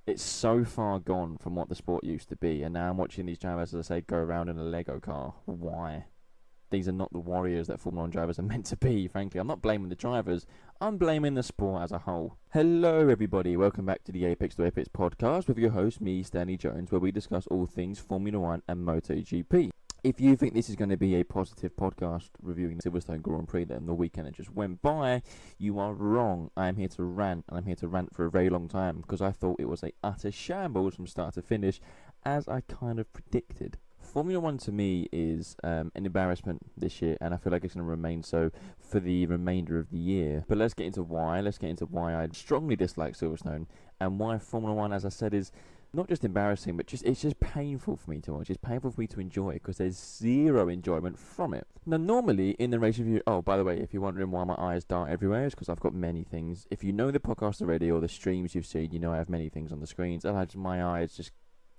It's so far gone from what the sport used to be, and now I'm watching these drivers, as I say, go around in a Lego car. Why? These are not the warriors that Formula 1 drivers are meant to be, frankly. I'm not blaming the drivers, I'm blaming the sport as a whole. Hello everybody, welcome back to the Apex to Apex podcast with your host, me, Stanley Jones, where we discuss all things Formula 1 and MotoGP. If you think this is going to be a positive podcast reviewing the Silverstone Grand Prix that the weekend that just went by, you are wrong. I am here to rant, and I'm here to rant for a very long time, because I thought it was a utter shambles from start to finish, as I kind of predicted. Formula 1 to me is an embarrassment this year, and I feel like it's going to remain so for the remainder of the year. But let's get into why. Let's get into why I strongly dislike Silverstone, and why Formula 1, as I said, is not just embarrassing, but it's just painful for me to watch. It's painful for me to enjoy, because there's zero enjoyment from it. Now, normally in the race review, oh, by the way, if you're wondering why my eyes dart everywhere, it's because I've got many things. If you know the podcast already, or the streams you've seen, you know I have many things on the screens, and my eyes just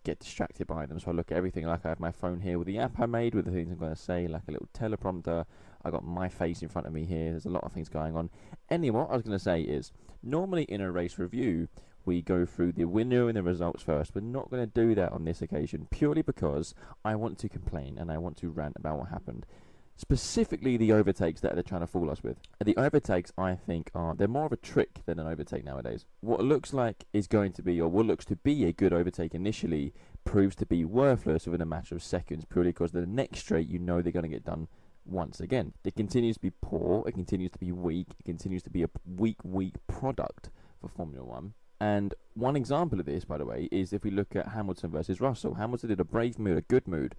get distracted by them, so I look at everything. Like I have my phone here with the app I made with the things I'm going to say, like a little teleprompter. I got my face in front of me here. There's a lot of things going on. Anyway, what I was going to say is, normally in a race review, we go through the winner and the results first. We're not going to do that on this occasion, purely because I want to complain and I want to rant about what happened. Specifically the overtakes that they're trying to fool us with. The overtakes, I think, they're more of a trick than an overtake nowadays. What looks like is going to be, or what looks to be a good overtake initially, proves to be worthless within a matter of seconds, purely because the next straight you know they're going to get done once again. It continues to be poor, it continues to be weak, it continues to be a weak product for Formula 1. And one example of this, by the way, is if we look at Hamilton versus Russell. Hamilton did a brave move, a good move,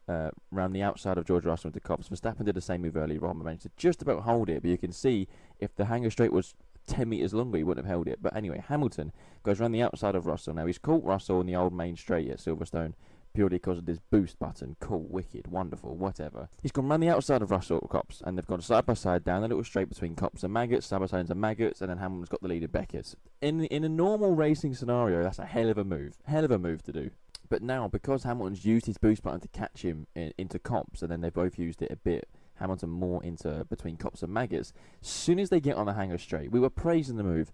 around the outside of George Russell into Copse. Verstappen did the same move earlier on, managed to just about hold it, but you can see if the hanger straight was 10 metres longer, he wouldn't have held it. But anyway, Hamilton goes around the outside of Russell. Now, he's caught Russell in the old main straight at Silverstone purely because of this boost button. Cool, wicked, wonderful, whatever. He's gone around the outside of Russell Copse, and they've gone side by side down the little straight between Copse and Maggots, side by side into Maggots, and then Hamilton's got the lead of Beckett's. In a normal racing scenario, that's a hell of a move to do. But now, because Hamilton's used his boost button to catch him into Copse, and then they both used it a bit, Hamilton more into between Copse and Maggots, as soon as they get on the hanger straight, we were praising the move.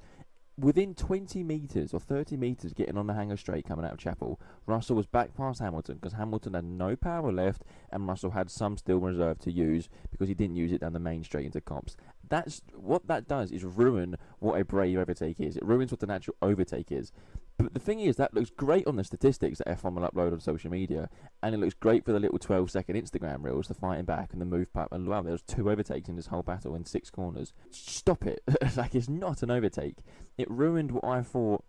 Within 20 metres or 30 metres getting on the hanger straight coming out of Chapel, Russell was back past Hamilton, because Hamilton had no power left and Russell had some still reserved to use because he didn't use it down the main straight into Copse. That's what that does, is ruin what a brave overtake is. It ruins what the natural overtake is. But the thing is, that looks great on the statistics that F1 will upload on social media, and it looks great for the little 12-second Instagram reels, the fighting back and the move back. And wow, there was 2 overtakes in this whole battle in 6 corners. Stop it. Like, it's not an overtake. It ruined what I thought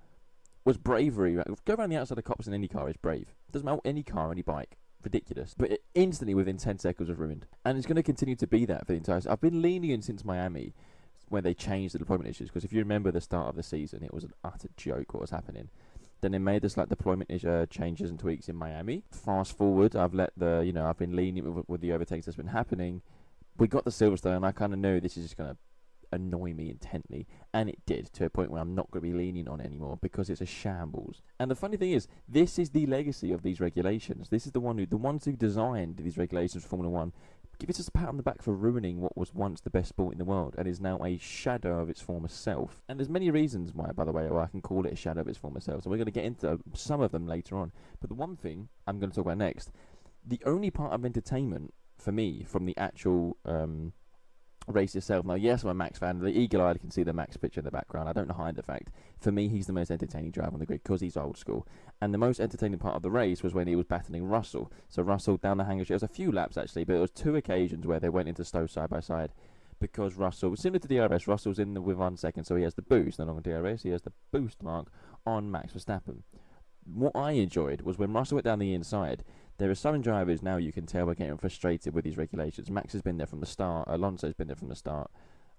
was bravery. Go around the outside of Copse in any car is brave. Doesn't matter any car, any bike. Ridiculous. But it instantly, within 10 seconds, was ruined. And it's going to continue to be that for the entire... I've been lenient since Miami, where they changed the deployment issues, because if you remember the start of the season, it was an utter joke what was happening. Then they made this like deployment changes and tweaks in Miami. Fast forward, I've been lenient with the overtakes that's been happening. We got the Silverstone, and I kind of knew this is just going to annoy me intently, and it did, to a point where I'm not going to be lenient on it anymore, because it's a shambles. And the funny thing is, this is the legacy of these regulations. This is the ones who designed these regulations for Formula 1. Give it just a pat on the back for ruining what was once the best sport in the world, and is now a shadow of its former self. And there's many reasons why, by the way, why I can call it a shadow of its former self, so we're going to get into some of them later on. But the one thing I'm going to talk about next, the only part of entertainment for me from the actual race itself. Now, yes, I'm a Max fan. The eagle-eyed can see the Max picture in the background. I don't hide the fact. For me, he's the most entertaining driver on the grid, because he's old school. And the most entertaining part of the race was when he was battling Russell. So Russell down the hanger straight. It was a few laps, actually, but it was 2 occasions where they went into Stowe side by side, because Russell, similar to DRS, Russell's in with 1 second, so he has the boost. No longer DRS, he has the boost mark on Max Verstappen. What I enjoyed was when Russell went down the inside. There are some drivers now you can tell are getting frustrated with these regulations. Max has been there from the start. Alonso's been there from the start.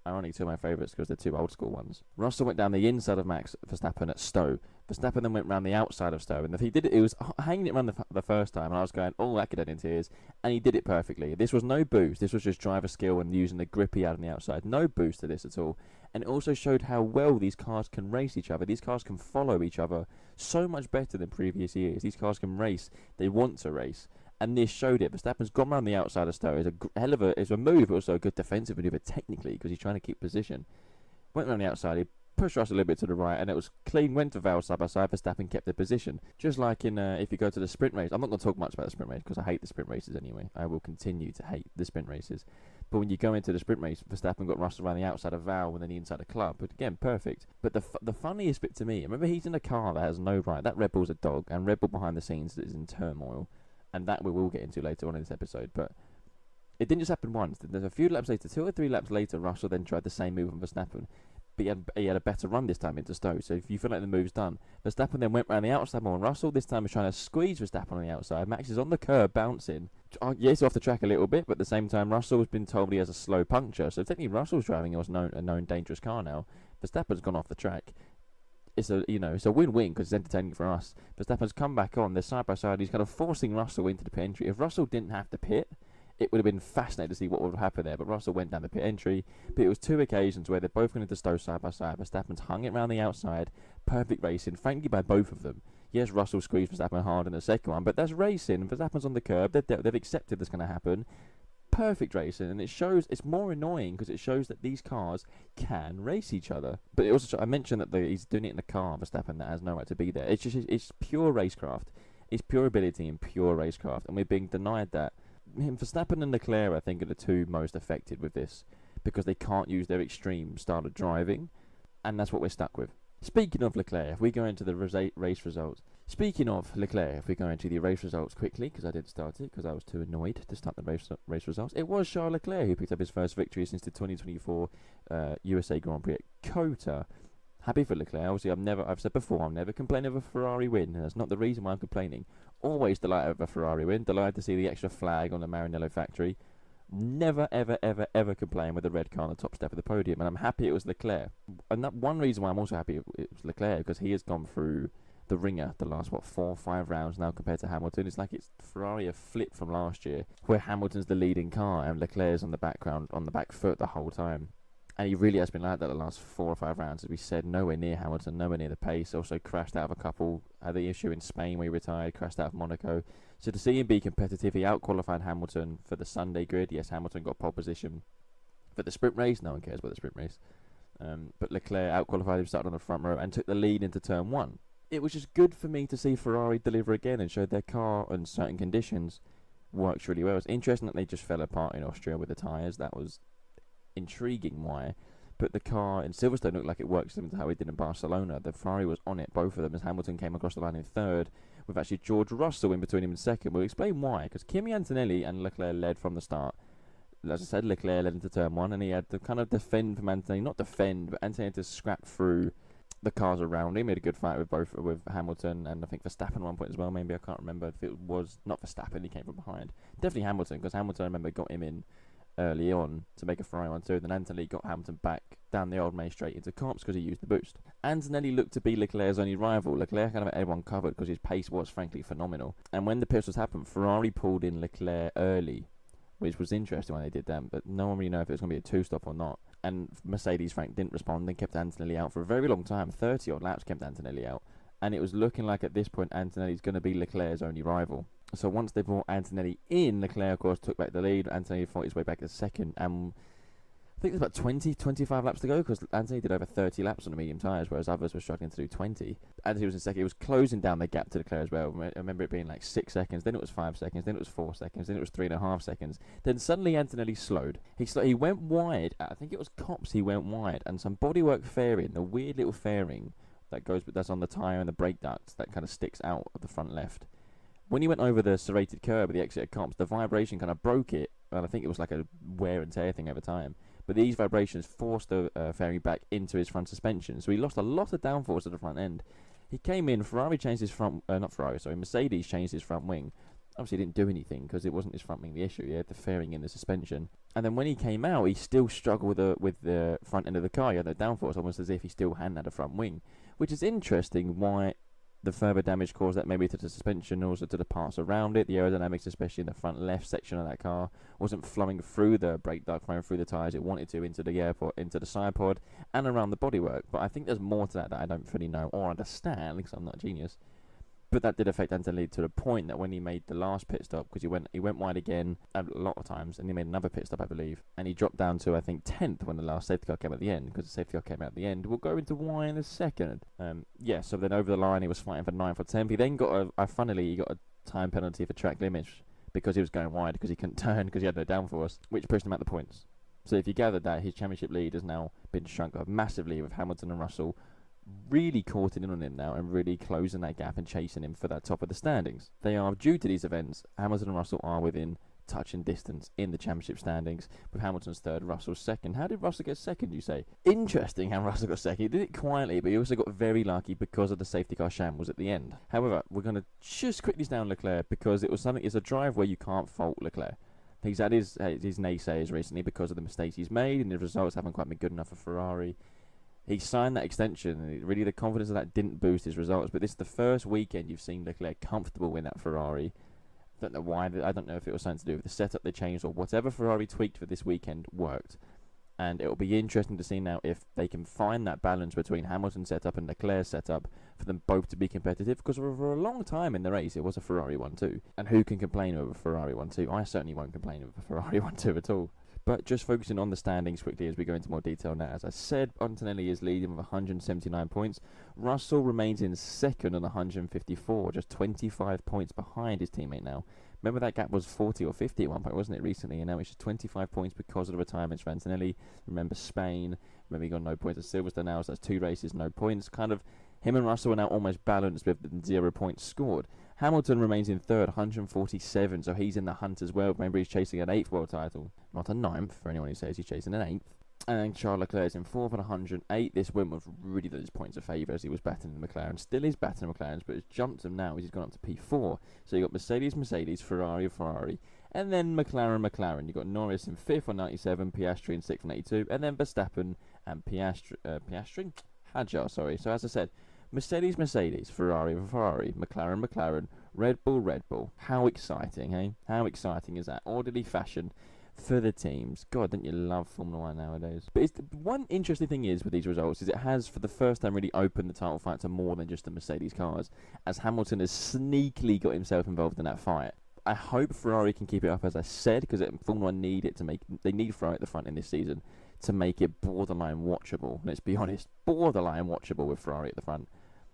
Ironically, 2 of my favourites, because they're 2 old school ones. Russell went down the inside of Max Verstappen at Stowe. Verstappen then went round the outside of Stowe, and if he did it, he was hanging it around the first time, and I was going, oh, that could end in tears, and he did it perfectly. This was no boost. This was just driver skill and using the grip he had on the outside. No boost to this at all. And it also showed how well these cars can race each other. These cars can follow each other so much better than previous years. These cars can race. They want to race. And this showed it. Verstappen's gone around the outside of Stowe. It's a move, but also a good defensive manoeuvre technically, because he's trying to keep position. Went around the outside, he pushed Russell a little bit to the right, and it was clean, went to Val side by side. Verstappen kept their position. Just like in, if you go to the sprint race, I'm not going to talk much about the sprint race because I hate the sprint races anyway. I will continue to hate the sprint races. But when you go into the sprint race, Verstappen got Russell around the outside of Val and then the inside of Club. But again, perfect. But the funniest bit to me, remember he's in a car that has no right. That Red Bull's a dog, and Red Bull behind the scenes is in turmoil. And that we will get into later on in this episode. But it didn't just happen once. There's a few laps later, 2 or 3 laps later, Russell then tried the same move on Verstappen. But he had a better run this time into Stowe. So if you feel like the move's done, Verstappen then went round the outside more on Russell. This time was trying to squeeze Verstappen on the outside. Max is on the curb, bouncing. Yes, off the track a little bit, but at the same time, Russell has been told he has a slow puncture. So technically, Russell's driving a known dangerous car now. Verstappen's gone off the track. It's a win-win because it's entertaining for us. Verstappen's come back on. They're side by side. He's kind of forcing Russell into the pit entry. If Russell didn't have to pit, it would have been fascinating to see what would have happened there, but Russell went down the pit entry. But it was 2 occasions where they're both going into Stowe side by side. Verstappen's hung it around the outside. Perfect racing, frankly, by both of them. Yes, Russell squeezed Verstappen hard in the second one, but that's racing. Verstappen's on the curb. They've accepted that's going to happen. Perfect racing, and it's more annoying because it shows that these cars can race each other. But it also, I mentioned that he's doing it in a car, Verstappen, that has no right to be there. It's pure racecraft. It's pure ability and pure racecraft, and we're being denied that. Verstappen and Leclerc, I think, are the two most affected with this because they can't use their extreme style of driving, and that's what we're stuck with. Speaking of Leclerc, if we go into the race results. Speaking of Leclerc, if we go into the race results quickly, because I didn't start it because I was too annoyed to start the race results. It was Charles Leclerc who picked up his first victory since the 2024 USA Grand Prix at COTA. Happy for Leclerc. Obviously, I've said before, I'm never complaining of a Ferrari win, and that's not the reason why I'm complaining. Always delighted of a Ferrari win, delighted to see the extra flag on the Maranello factory. Never, ever, ever, ever complain with the red car on the top step of the podium, and I'm happy it was Leclerc. And that one reason why I'm also happy it was Leclerc, because he has gone through the ringer the last, 4 or 5 rounds now compared to Hamilton. It's like Ferrari a flip from last year, where Hamilton's the leading car and Leclerc's on the back foot the whole time. And he really has been like that the last 4 or 5 rounds, as we said, nowhere near Hamilton, nowhere near the pace. Also crashed out of a couple, had the issue in Spain where he retired, crashed out of Monaco. So to see him be competitive, he out-qualified Hamilton for the Sunday grid. Yes, Hamilton got pole position. For the sprint race, no one cares about the sprint race. But Leclerc out-qualified him, started on the front row, and took the lead into turn 1. It was just good for me to see Ferrari deliver again and show their car in certain conditions works really well. It's interesting that they just fell apart in Austria with the tyres. That was intriguing why, but the car in Silverstone looked like it worked similar to how it did in Barcelona. The Ferrari was on it, both of them, as Hamilton came across the line in third, with actually George Russell in between him in second. We'll explain why, because Kimi Antonelli and Leclerc led from the start. As I said, Leclerc led into turn 1, and he had to kind of defend from Antonelli, not defend, but Antonelli had to scrap through the cars around him. He had a good fight with Hamilton, and I think Verstappen at one point as well, maybe, I can't remember if it was not Verstappen, he came from behind. Definitely Hamilton, because Hamilton, I remember, got him in early on to make a Ferrari 1-2, then Antonelli got Hamilton back down the old main straight into comps because he used the boost. Antonelli looked to be Leclerc's only rival. Leclerc kind of had everyone covered because his pace was frankly phenomenal. And when the pistols happened, Ferrari pulled in Leclerc early, which was interesting when they did that, but no one really knew if it was going to be a 2-stop or not. And Mercedes, Frank, didn't respond and kept Antonelli out for a very long time. 30 odd laps kept Antonelli out. And it was looking like at this point Antonelli's going to be Leclerc's only rival. So once they brought Antonelli in, Leclerc, of course, took back the lead. Antonelli fought his way back to second. And I think there's about 25 laps to go, because Antonelli did over 30 laps on the medium tyres, whereas others were struggling to do 20. Antonelli was in second. He was closing down the gap to Leclerc as well. I remember it being like 6 seconds, then it was 5 seconds, then it was 4 seconds, then it was 3.5 seconds. Then suddenly Antonelli slowed. He went wide. I think it was Copse he went wide, and some bodywork fairing, the weird little fairing that's on the tyre and the brake ducts that kind of sticks out of the front left. When he went over the serrated curb at the exit of comps, the vibration kind of broke it, and I think it was like a wear and tear thing over time. But these vibrations forced the fairing back into his front suspension, so he lost a lot of downforce at the front end. He came in, Mercedes changed his front wing. Obviously, he didn't do anything because it wasn't his front wing the issue. He had the fairing in the suspension. And then when he came out, he still struggled with the front end of the car. He had no downforce, almost as if he still hadn't had a front wing, which is interesting why the further damage caused that maybe to the suspension, also to the parts around it. The aerodynamics, especially in the front left section of that car, wasn't flowing through the brake duct, flowing through the tyres. It wanted to into the airport, into the side pod, and around the bodywork. But I think there's more to that I don't fully know or understand, because I'm not a genius. But that did affect Antonelli to the point that when he made the last pit stop, because he went wide again a lot of times, and he made another pit stop, I believe, and he dropped down to, I think, 10th when the last safety car came at the end, because the safety car came out at the end. We'll go into why in a second. So then over the line, he was fighting for 9th or 10th. He then got he got a time penalty for track limits because he was going wide, because he couldn't turn, because he had no downforce, which pushed him out the points. So if you gathered that, his championship lead has now been shrunk massively, with Hamilton and Russell really caught in on him now and really closing that gap and chasing him for that top of the standings. They are, due to these events, Hamilton and Russell are within touching distance in the championship standings, with Hamilton's third, Russell's second. How did Russell get second, you say? Interesting how Russell got second. He did it quietly, but he also got very lucky because of the safety car shambles at the end. However, we're going to just quickly down Leclerc, because it's a drive where you can't fault Leclerc. He's had his naysayers recently because of the mistakes he's made, and the results haven't quite been good enough for Ferrari. He signed that extension, and really the confidence of that didn't boost his results. But this is the first weekend you've seen Leclerc comfortable in that Ferrari. Don't know why. I don't know if it was something to do with the setup they changed, or whatever Ferrari tweaked for this weekend worked. And it'll be interesting to see now if they can find that balance between Hamilton's setup and Leclerc's setup for them both to be competitive. Because for a long time in the race, it was a Ferrari 1-2. And who can complain over a Ferrari 1-2? I certainly won't complain over a Ferrari 1-2 at all. But just focusing on the standings quickly as we go into more detail now. As I said, Antonelli is leading with 179 points. Russell remains in second on 154, just 25 points behind his teammate now. Remember that gap was 40 or 50 at one point, wasn't it, recently? And now it's just 25 points because of the retirements for Antonelli. Remember Spain. Remember he got no points at Silverstone now, so that's 2 races, no points. Kind of, him and Russell are now almost balanced with 0 points scored. Hamilton remains in third, 147, so he's in the hunt as well. Remember, he's chasing an 8th world title, not a 9th, for anyone who says he's chasing an 8th. And then Charles Leclerc is in 4th at 108. This win was really those points of favour, as he was battling the McLaren. Still is battling the McLarens, but has jumped them now as he's gone up to P4. So you've got Mercedes, Ferrari, and then McLaren. You've got Norris in 5th on 97, Piastri in 6th on 82, and then Verstappen and Hadjar, sorry. So as I said, Mercedes, Ferrari, McLaren, Red Bull. How exciting, eh? How exciting is that? Orderly fashion for the teams. God, don't you love Formula 1 nowadays? But one interesting thing is with these results is it has, for the first time, really opened the title fight to more than just the Mercedes cars, as Hamilton has sneakily got himself involved in that fight. I hope Ferrari can keep it up, as I said, because Formula 1 need it to make. They need Ferrari at the front in this season to make it borderline watchable. Let's be honest, borderline watchable with Ferrari at the front.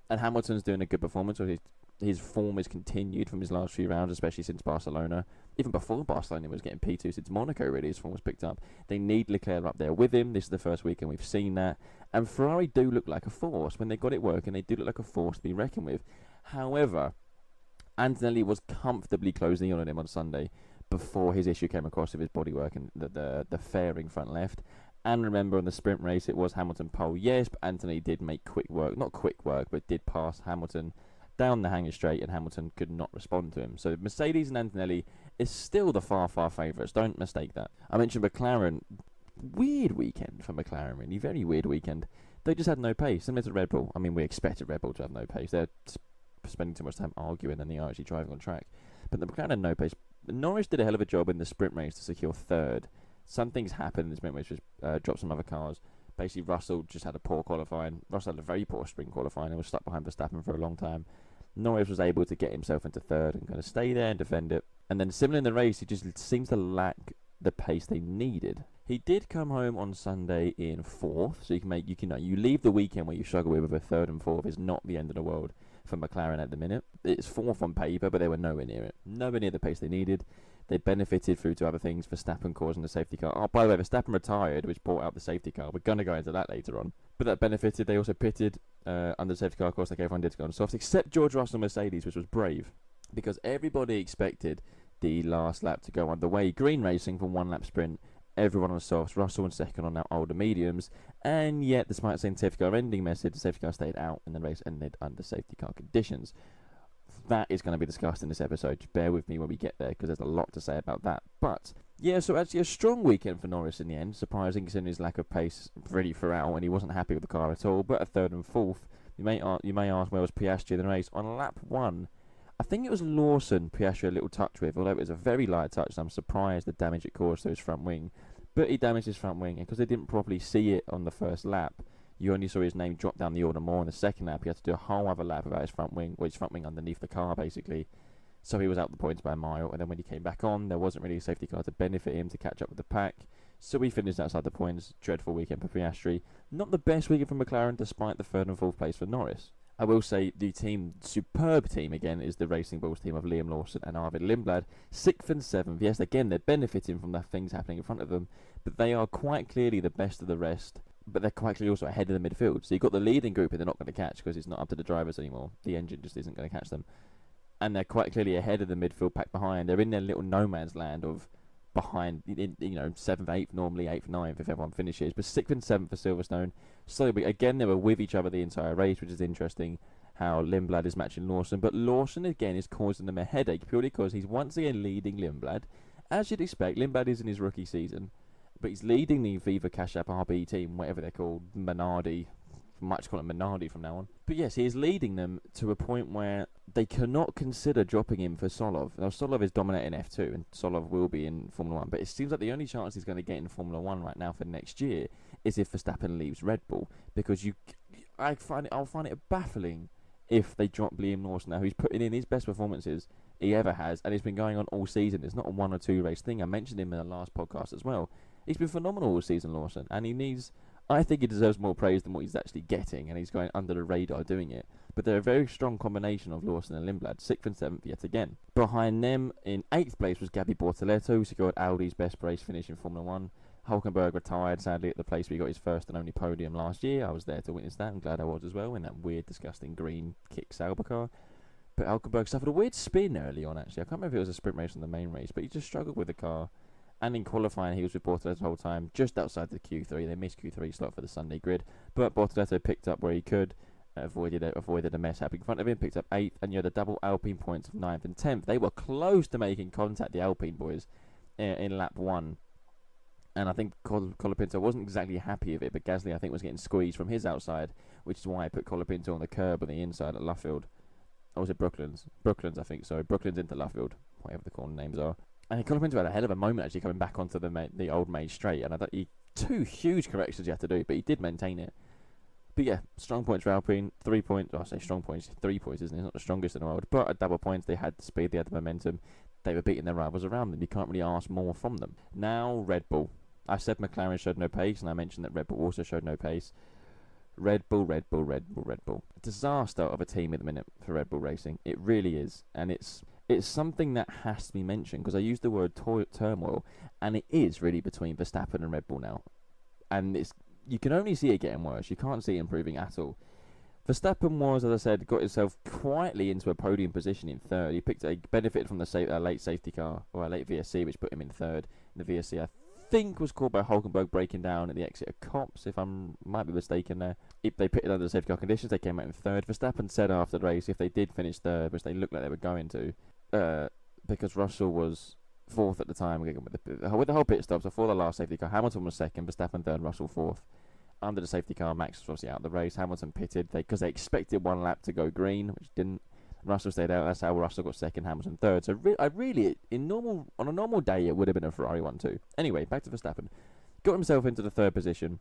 And Hamilton's doing a good performance. So his form has continued from his last few rounds, especially since Barcelona. Even before Barcelona was getting P2, since Monaco really, his form was picked up. They need Leclerc up there with him. This is the first weekend we've seen that. And Ferrari do look like a force. When they got it working, they do look like a force to be reckoned with. However, Antonelli was comfortably closing in on him on Sunday before his issue came across with his bodywork and the fairing front left. And remember, in the sprint race, it was Hamilton pole, yes, but Antonelli did make not quick work, but did pass Hamilton down the hanger straight, and Hamilton could not respond to him. So Mercedes and Antonelli is still the far favourites. Don't mistake that. I mentioned McLaren. Weird weekend for McLaren, really. Very weird weekend. They just had no pace, similar to Red Bull. I mean, we expected Red Bull to have no pace. They're spending too much time arguing than they are actually driving on track. But the McLaren had no pace. Norris did a hell of a job in the sprint race to secure third. Some things happened in the sprint race, which dropped some other cars. Basically, Russell just had a poor qualifying. Russell had a very poor sprint qualifying and was stuck behind Verstappen for a long time. Norris was able to get himself into third and kind of stay there and defend it. And then similar in the race, he just seems to lack the pace they needed. He did come home on Sunday in 4th, so you leave the weekend where you struggle with a 3rd and 4th is not the end of the world for McLaren at the minute. It's 4th on paper, but they were nowhere near it. Nowhere near the pace they needed. They benefited through to other things, Verstappen causing the safety car. Oh, by the way, Verstappen retired, which brought out the safety car. We're going to go into that later on. But that benefited. They also pitted under the safety car. Of course, like everyone did to go on soft, except George Russell and Mercedes, which was brave. Because everybody expected the last lap to go underway. Green racing from 1-lap sprint. Everyone on softs. Russell and second on now older mediums. And yet, despite saying safety car ending message, the safety car stayed out and the race ended under safety car conditions. That is going to be discussed in this episode. Just bear with me when we get there, because there's a lot to say about that. But yeah, so actually a strong weekend for Norris in the end. Surprising considering his lack of pace really throughout, and he wasn't happy with the car at all. But a 3rd and 4th. You may ask, where was Piastri in the race? On lap 1, I think it was Lawson Piastri a little touch with, although it was a very light touch. So I'm surprised the damage it caused to his front wing. But he damaged his front wing, and because they didn't properly see it on the first lap, You only saw his name drop down the order more in the second lap. He had to do a whole other lap without his front wing, well, his front wing underneath the car, basically. So he was out the points by a mile, and then when he came back on, there wasn't really a safety car to benefit him to catch up with the pack. So he finished outside the points. Dreadful weekend for Piastri. Not the best weekend for McLaren, despite the 3rd and 4th place for Norris. I will say the team, superb team again, is the Racing Bulls team of Liam Lawson and Arvid Lindblad. 6th and 7th. Yes, again, they're benefiting from the things happening in front of them, but they are quite clearly the best of the rest. But they're quite clearly also ahead of the midfield. So you've got the leading group who they're not going to catch because it's not up to the drivers anymore. The engine just isn't going to catch them. And they're quite clearly ahead of the midfield pack behind. They're in their little no man's land of behind, 7th, 8th, normally 8th, 9th if everyone finishes. But 6th and 7th for Silverstone. So again, they were with each other the entire race, which is interesting how Lindblad is matching Lawson. But Lawson again is causing them a headache purely because he's once again leading Lindblad. As you'd expect, Lindblad is in his rookie season, but he's leading the Viva Cash App RB team, whatever they're called, Minardi. Might call it Minardi from now on. But yes, he is leading them to a point where they cannot consider dropping him for Solov. Now, Solov is dominating F2, and Solov will be in Formula 1, but it seems like the only chance he's going to get in Formula 1 right now for next year is if Verstappen leaves Red Bull, because I'll find it baffling if they drop Liam Lawson now, who's putting in his best performances he ever has, and it's been going on all season. It's not a 1 or 2 race thing. I mentioned him in the last podcast as well. He's been phenomenal all season, Lawson, and I think he deserves more praise than what he's actually getting, and he's going under the radar doing it. But they're a very strong combination of Lawson and Lindblad, 6th and 7th yet again. Behind them, in 8th place, was Gabby Bortoleto, who secured Audi's best race finish in Formula 1. Hulkenberg retired, sadly, at the place where he got his first and only podium last year. I was there to witness that. I'm glad I was as well, in that weird, disgusting green kick Sauber car. But Hulkenberg suffered a weird spin early on, actually. I can't remember if it was a sprint race or the main race, but he just struggled with the car. And in qualifying, he was with Bortoleto the whole time, just outside the Q3. They missed Q3 slot for the Sunday grid, but Bortoleto picked up where he could, avoided a mess happening in front of him, picked up 8th, and you had the double Alpine points of 9th and 10th. They were close to making contact, the Alpine boys, in lap 1. And I think Colapinto wasn't exactly happy with it, but Gasly, I think, was getting squeezed from his outside, which is why I put Colapinto on the curb on the inside at Luffield. Or was it Brooklands? Brooklands, I think, sorry. Brooklands into Luffield, whatever the corner names are. And Colapinto had a hell of a moment actually coming back onto the old main straight, and I thought 2 huge corrections you had to do, but he did maintain it. But yeah, strong points for Alpine, 3 points. I say strong points, 3 points, isn't it? It's not the strongest in the world, but at double points, they had the speed, they had the momentum, they were beating their rivals around them. You can't really ask more from them. Now Red Bull. I said McLaren showed no pace, and I mentioned that Red Bull also showed no pace. Red Bull. Disaster of a team at the minute for Red Bull Racing. It really is, and it's something that has to be mentioned, because I used the word turmoil, and it is really between Verstappen and Red Bull now. And you can only see it getting worse. You can't see it improving at all. Verstappen was, as I said, got himself quietly into a podium position in 3rd. He benefited from the late safety car, or a late VSC, which put him in 3rd. The VSC, I think, was called by Hulkenberg breaking down at the exit of Copse, if I might be mistaken there. If they pitted under the safety car conditions, they came out in 3rd. Verstappen said after the race, if they did finish 3rd, which they looked like they were going to, because Russell was 4th at the time with the whole pit stop, so for the last safety car, Hamilton was 2nd, Verstappen 3rd, Russell 4th. Under the safety car, Max was obviously out of the race. Hamilton pitted because they expected 1 lap to go green, which didn't. Russell stayed out. That's how Russell got 2nd, Hamilton 3rd. So on a normal day, it would have been a Ferrari 1-2. Anyway, back to Verstappen. Got himself into the 3rd position.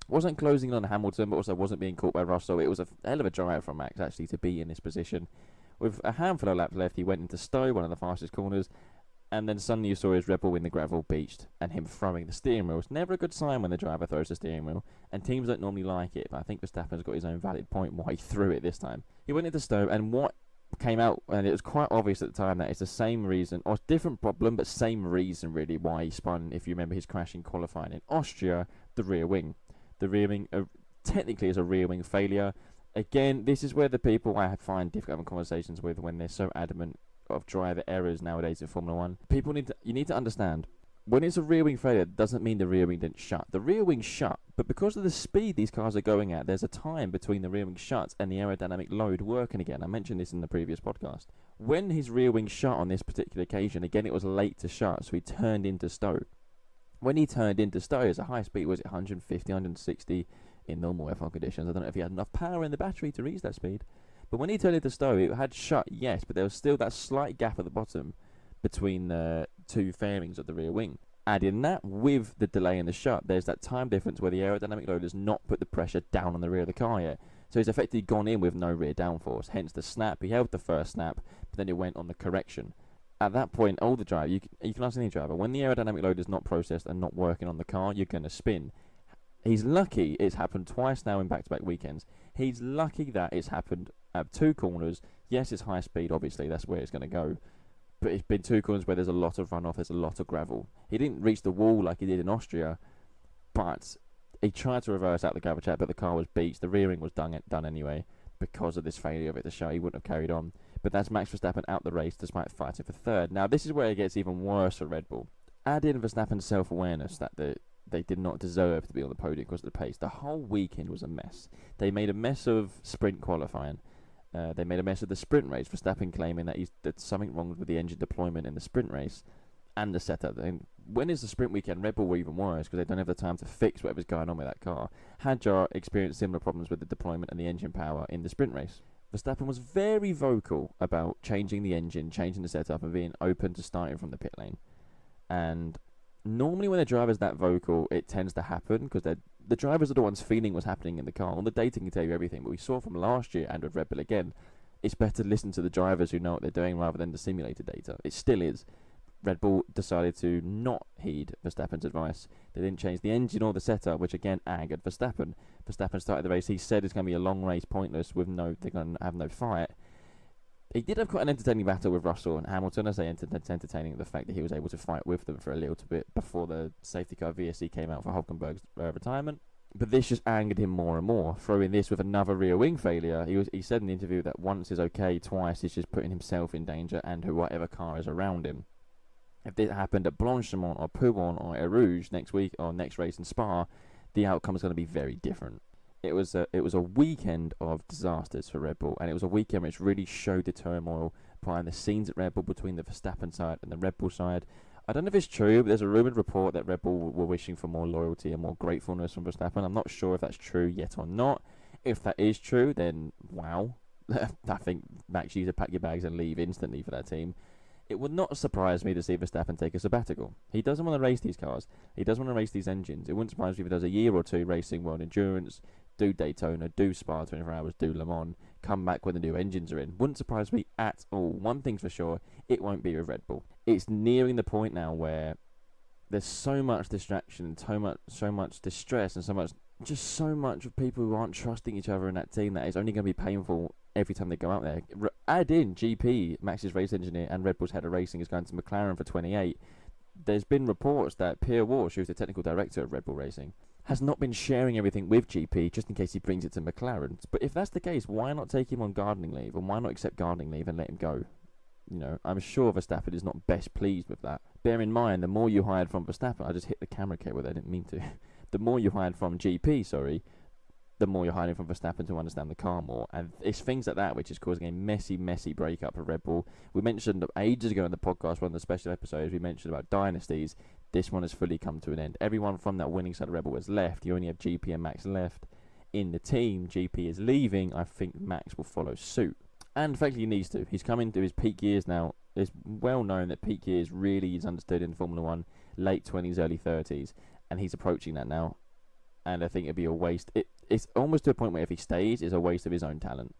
Wasn't closing on Hamilton, but also wasn't being caught by Russell. It was a hell of a drive from Max, actually, to be in this position. With a handful of laps left, he went into Stowe, one of the fastest corners, and then suddenly you saw his Red Bull in the gravel beached, and him throwing the steering wheel. It's never a good sign when the driver throws the steering wheel, and teams don't normally like it, but I think Verstappen's got his own valid point why he threw it this time. He went into Stowe, and what came out, and it was quite obvious at the time that it's the same reason, or different problem, but same reason really why he spun, if you remember his crash in qualifying in Austria, the rear wing. The rear wing technically is a rear wing failure. Again, this is where the people I find difficult having conversations with when they're so adamant of driver errors nowadays in Formula 1. You need to understand, when it's a rear wing failure, it doesn't mean the rear wing didn't shut. The rear wing shut, but because of the speed these cars are going at, there's a time between the rear wing shuts and the aerodynamic load working again. I mentioned this in the previous podcast. When his rear wing shut on this particular occasion, again, it was late to shut, so he turned into Stowe. When he turned into Stowe, it was a high speed, was it 150, 160 in normal F1 conditions? I don't know if he had enough power in the battery to reach that speed. But when he turned into Stowe, it had shut, yes, but there was still that slight gap at the bottom between the 2 fairings of the rear wing. Add in that with the delay in the shut, there's that time difference where the aerodynamic load has not put the pressure down on the rear of the car yet. So he's effectively gone in with no rear downforce, hence the snap. He held the first snap, but then it went on the correction. At that point, all the driver, you can ask any driver, when the aerodynamic load is not processed and not working on the car, you're going to spin. He's lucky it's happened twice now in back-to-back weekends. He's lucky that it's happened at 2 corners. Yes, it's high speed, obviously, that's where it's going to go. But it's been 2 corners where there's a lot of runoff, there's a lot of gravel. He didn't reach the wall like he did in Austria, but he tried to reverse out the gravel trap, but the car was beached. The rear ring was done anyway because of this failure of it to show. He wouldn't have carried on. But that's Max Verstappen out the race despite fighting for third. Now, this is where it gets even worse for Red Bull. Add in Verstappen's self-awareness that they did not deserve to be on the podium because of the pace. The whole weekend was a mess. They made a mess of sprint qualifying. They made a mess of the sprint race. Verstappen claiming that there's something wrong with the engine deployment in the sprint race and the setup. And when is the sprint weekend, Red Bull were even worse because they don't have the time to fix whatever's going on with that car. Hadjar experienced similar problems with the deployment and the engine power in the sprint race. Verstappen was very vocal about changing the engine, changing the setup, and being open to starting from the pit lane. And normally when a driver's that vocal, it tends to happen because the drivers are the ones feeling what's happening in the car. All the data can tell you everything, but we saw from last year and with Red Bull again, it's better to listen to the drivers who know what they're doing rather than the simulated data. It still is. Red Bull decided to not heed Verstappen's advice. They didn't change the engine or the setup, which again angered Verstappen. Verstappen started the race. He said it's going to be a long race, pointless, they're going to have no fight. He did have quite an entertaining battle with Russell and Hamilton. I say entertaining the fact that he was able to fight with them for a little bit before the safety car VSC came out for Hülkenberg's retirement. But this just angered him more and more. Throwing this with another rear wing failure, he said in the interview that once is okay, twice is just putting himself in danger and whatever car is around him. If this happened at Blanchimont or Pouillon or Eau Rouge next week or next race in Spa, the outcome is going to be very different. It was a weekend of disasters for Red Bull, and it was a weekend which really showed the turmoil behind the scenes at Red Bull between the Verstappen side and the Red Bull side. I don't know if it's true, but there's a rumoured report that Red Bull were wishing for more loyalty and more gratefulness from Verstappen. I'm not sure if that's true yet or not. If that is true, then wow. I think Max, you need to pack your bags and leave instantly for that team. It would not surprise me to see Verstappen take a sabbatical. He doesn't want to race these cars. He doesn't want to race these engines. It wouldn't surprise me if he does a year or two racing World Endurance, do Daytona, do Spa 24 Hours, do Le Mans, come back when the new engines are in. Wouldn't surprise me at all. One thing's for sure, it won't be with Red Bull. It's nearing the point now where there's so much distraction and so much distress and so much of people who aren't trusting each other in that team that it's only going to be painful every time they go out there. Add in GP, Max's race engineer, and Red Bull's head of racing is going to McLaren for 28. There's been reports that Pierre Walsh, who's the technical director of Red Bull Racing, has not been sharing everything with GP just in case he brings it to McLaren. But if that's the case, why not take him on gardening leave? And why not accept gardening leave and let him go? You know, I'm sure Verstappen is not best pleased with that. Bear in mind, the more you hired from Verstappen, I just hit the camera cable there, I didn't mean to. The more you hired from GP, the more you're hiring from Verstappen to understand the car more. And it's things like that which is causing a messy breakup for Red Bull. We mentioned ages ago in the podcast, one of the special episodes, we mentioned about dynasties. This one has fully come to an end. Everyone from that winning side of Red Bull has left. You only have GP and Max left in the team. GP is leaving. I think Max will follow suit. And frankly, he needs to. He's coming to his peak years now. It's well known that peak years really is understood in Formula 1, late 20s, early 30s. And he's approaching that now. And I think it'd be a waste. It's almost to a point where if he stays, it's a waste of his own talent.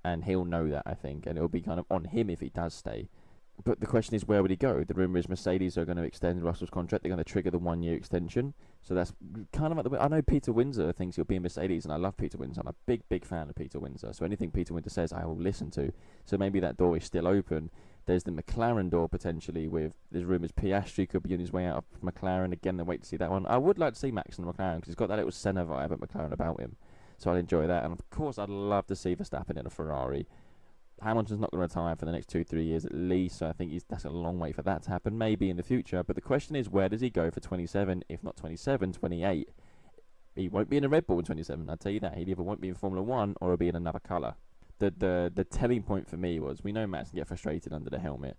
And he'll know that, I think. And it'll be kind of on him if he does stay. But the question is, where would he go? The rumour is Mercedes are going to extend Russell's contract. They're going to trigger the 1-year extension. So that's kind of like the way. I know Peter Windsor thinks he'll be in Mercedes, and I love Peter Windsor. I'm a big fan of Peter Windsor. So anything Peter Windsor says, I will listen to. So maybe that door is still open. There's the McLaren door potentially with, there's rumours Piastri could be on his way out of McLaren. Again, they wait to see that one. I would like to see Max in McLaren because he's got that little Senna vibe at McLaren about him. So I'd enjoy that. And of course, I'd love to see Verstappen in a Ferrari. Hamilton's not going to retire for the next 2-3 years at least, so I think that's a long way for that to happen, maybe in the future. But the question is, where does he go for 27, if not 27, 28? He won't be in a Red Bull in 27, I'll tell you that. He either won't be in Formula 1 or he'll be in another colour. The telling point for me was, we know Max can get frustrated under the helmet,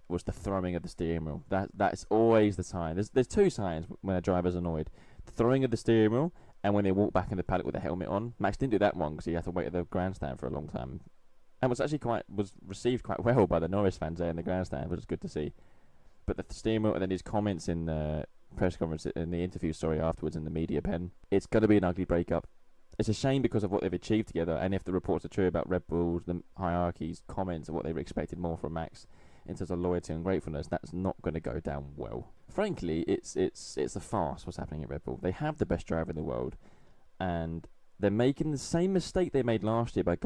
was the throwing of the steering wheel. That's always the sign. There's two signs when a driver's annoyed. The throwing of the steering wheel and when they walk back in the paddock with the helmet on. Max didn't do that one because he had to wait at the grandstand for a long time. And was received quite well by the Norris fans there in the grandstand, which was good to see. But the steering wheel and then his comments in press conference, in the interview, afterwards in the media pen. It's going to be an ugly breakup. It's a shame because of what they've achieved together, and if the reports are true about Red Bull's, the hierarchy's comments of what they were expected more from Max in terms of loyalty and gratefulness, that's not going to go down well. Frankly, it's a farce what's happening at Red Bull. They have the best driver in the world, and they're making the same mistake they made last year by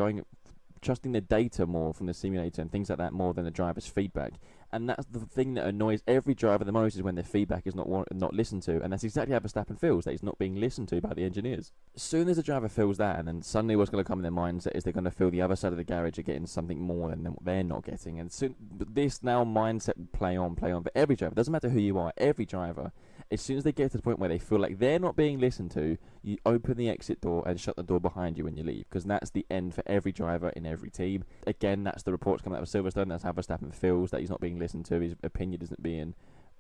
trusting the data more from the simulator and things like that more than the driver's feedback. And that's the thing that annoys every driver the most, is when their feedback is not listened to. And that's exactly how Verstappen feels, that he's not being listened to by the engineers. As soon as a driver feels that, and then suddenly what's going to come in their mindset is they're going to feel the other side of the garage are getting something more than what they're not getting. And soon, this now mindset will play on for every driver. It doesn't matter who you are, every driver. As soon as they get to the point where they feel like they're not being listened to, you open the exit door and shut the door behind you when you leave, because that's the end for every driver in every team. Again, that's the reports coming out of Silverstone. That's how Verstappen feels, that he's not being listened to. His opinion isn't being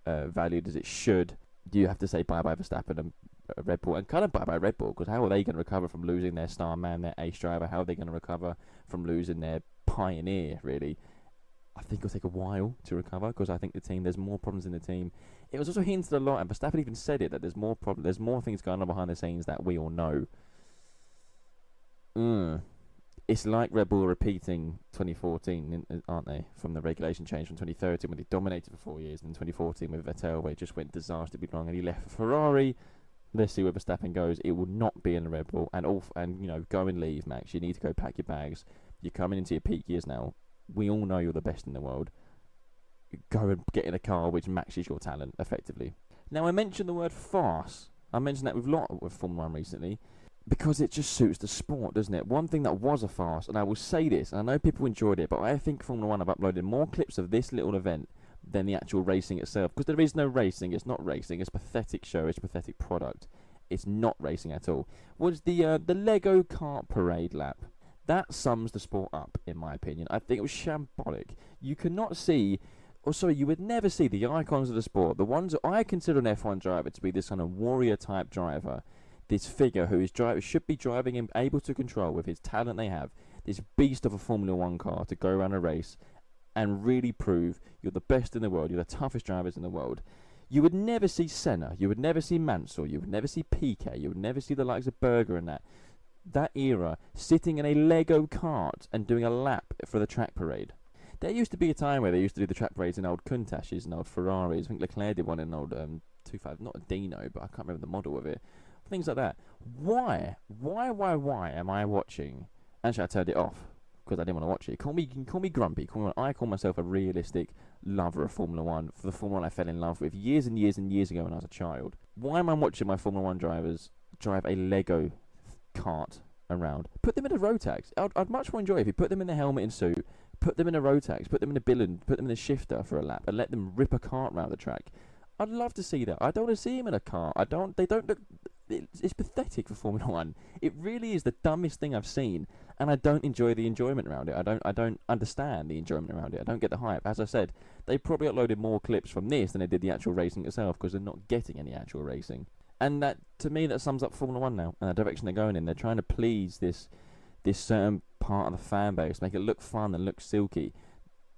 valued as it should. You have to say bye-bye Verstappen and Red Bull, and kind of bye-bye Red Bull, because how are they going to recover from losing their star man, their ace driver? How are they going to recover from losing their pioneer, really? I think it'll take a while to recover, because I think there's more problems in the team. It was also hinted a lot, and Verstappen even said it, that there's more things going on behind the scenes that we all know. It's like Red Bull repeating 2014, aren't they? From the regulation change from 2013, when they dominated for 4 years, and in 2014 with Vettel, where it just went disastrously wrong, and he left for Ferrari. Let's see where Verstappen goes. It will not be in the Red Bull, and go and leave, Max. You need to go pack your bags. You're coming into your peak years now. We all know you're the best in the world. Go and get in a car which matches your talent, effectively. Now, I mentioned the word farce. I mentioned that with a lot with Formula 1 recently, because it just suits the sport, doesn't it? One thing that was a farce, and I will say this, and I know people enjoyed it, but I think Formula 1 have uploaded more clips of this little event than the actual racing itself, because there is no racing. It's not racing. It's a pathetic show. It's a pathetic product. It's not racing at all. Was the Lego kart parade lap. That sums the sport up, in my opinion. I think it was shambolic. You would never see the icons of the sport, the ones that I consider an F1 driver to be this kind of warrior-type driver, this figure who should be driving and able to control, with his talent they have, this beast of a Formula 1 car to go around a race and really prove you're the best in the world, you're the toughest drivers in the world. You would never see Senna, you would never see Mansell, you would never see Piquet, you would never see the likes of Berger and that era sitting in a Lego kart and doing a lap for the track parade. There used to be a time where they used to do the track parades in old Countachs and old Ferraris. I think Leclerc did one in an old 25, not a Dino, but I can't remember the model of it. Things like that. Why am I watching? Actually, I turned it off because I didn't want to watch it. You can call me grumpy. I call myself a realistic lover of Formula 1. For the Formula 1 I fell in love with years and years and years ago when I was a child. Why am I watching my Formula 1 drivers drive a Lego kart around? Put them in a Rotax. I'd much more enjoy it if you put them in the helmet and suit, put them in a Rotax, put them in a billion, put them in a shifter for a lap, and let them rip a kart around the track. I'd love to see that. I don't want to see him in a car. They don't look. It's pathetic for Formula 1. It really is the dumbest thing I've seen, and I don't enjoy the enjoyment around it. I don't understand the enjoyment around it. I don't get the hype. As I said, they probably uploaded more clips from this than they did the actual racing itself, because they're not getting any actual racing. And that, to me, that sums up Formula 1 now, and the direction they're going in. They're trying to please this certain part of the fan base, make it look fun and look silky.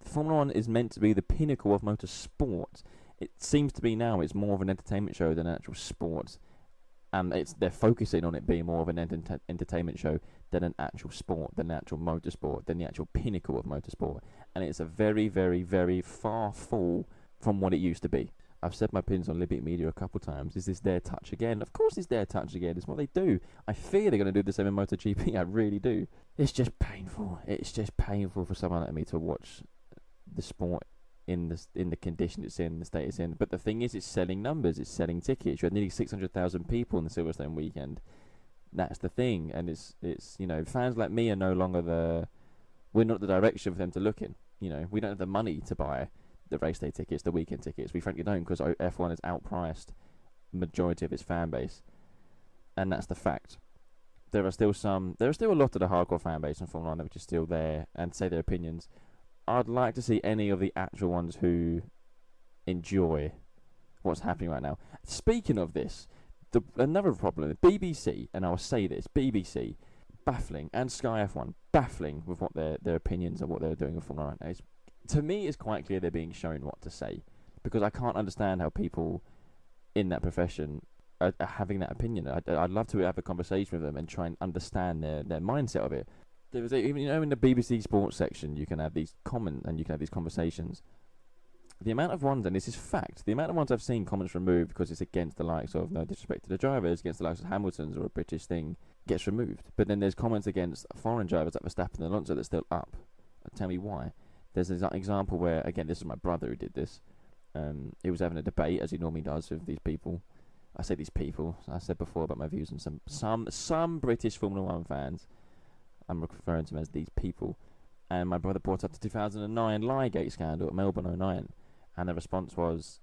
Formula 1 is meant to be the pinnacle of motorsport. It seems to be now. It's more of an entertainment show than an actual sport. And they're focusing on it being more of an entertainment show than an actual sport, than an actual motorsport, than the actual pinnacle of motorsport. And it's a very, very, very far fall from what it used to be. I've said my pins on Liberty Media a couple times. Is this their touch again? Of course it's their touch again. It's what they do. I fear they're going to do the same in MotoGP. I really do. It's just painful. It's just painful for someone like me to watch the sport in the condition it's in, the state it's in. But the thing is, it's selling numbers, it's selling tickets. You had nearly 600,000 people in the Silverstone weekend. That's the thing, and it's fans like me are no longer we're not the direction for them to look in. We don't have the money to buy the race day tickets, the weekend tickets. We frankly don't, because F1 has outpriced majority of its fan base, and that's the fact. There are still a lot of the hardcore fan base in Formula 1 which is still there and say their opinions. I'd like to see any of the actual ones who enjoy what's happening right now. Speaking of this, another problem, the BBC, and I will say this, BBC, baffling, and Sky F1, baffling with what their opinions of what they're doing with Formula 1 is. To me, it's quite clear they're being shown what to say, because I can't understand how people in that profession are having that opinion. I'd love to have a conversation with them and try and understand their mindset of it. There was even, in the BBC Sports section, you can have these comments and you can have these conversations. The amount of ones, and this is fact, the amount of ones I've seen comments removed because it's against the likes of, no disrespect to the drivers, against the likes of Hamilton's or a British thing, gets removed. But then there's comments against foreign drivers like Verstappen and Alonso that's still up. Tell me why. There's an example where, again, this is my brother who did this. He was having a debate, as he normally does, with these people. I say these people. I said before about my views on some British Formula 1 fans. I'm referring to them as these people. And my brother brought up the 2009 Liegate scandal at Melbourne 09. And the response was,